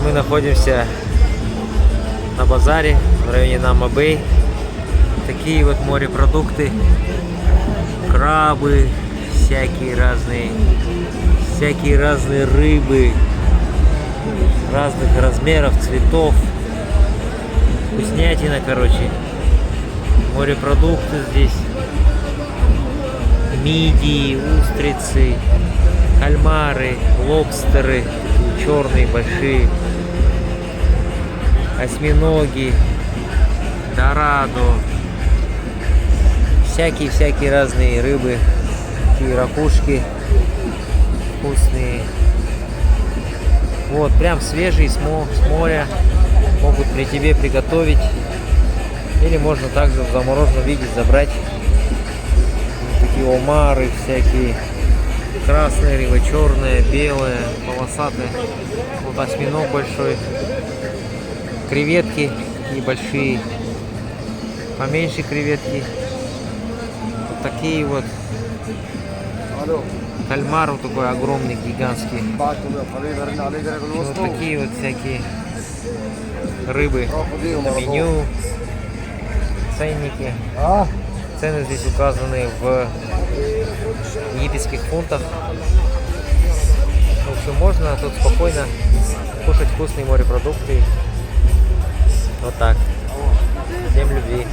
Мы находимся на базаре в районе Нама-Бэй. Такие вот морепродукты, крабы, всякие разные рыбы разных размеров, цветов, вкуснятина, короче. Морепродукты здесь, мидии, устрицы, кальмары, лобстеры, черные большие, осьминоги, дорадо, всякие разные рыбы, такие ракушки вкусные. Вот, прям свежие с моря, могут при тебе приготовить, или можно также в замороженном виде забрать. Вот такие омары всякие, красная рыба, черная, белая, полосатая. Вот осьминог большой, креветки такие большие, поменьше креветки. Вот такие вот. Кальмар вот такой огромный, гигантский. Вот такие вот всякие рыбы. Это меню, ценники. Цены здесь указаны в египетских фунтах. В общем, можно тут спокойно кушать вкусные морепродукты. Вот так. Всем любви.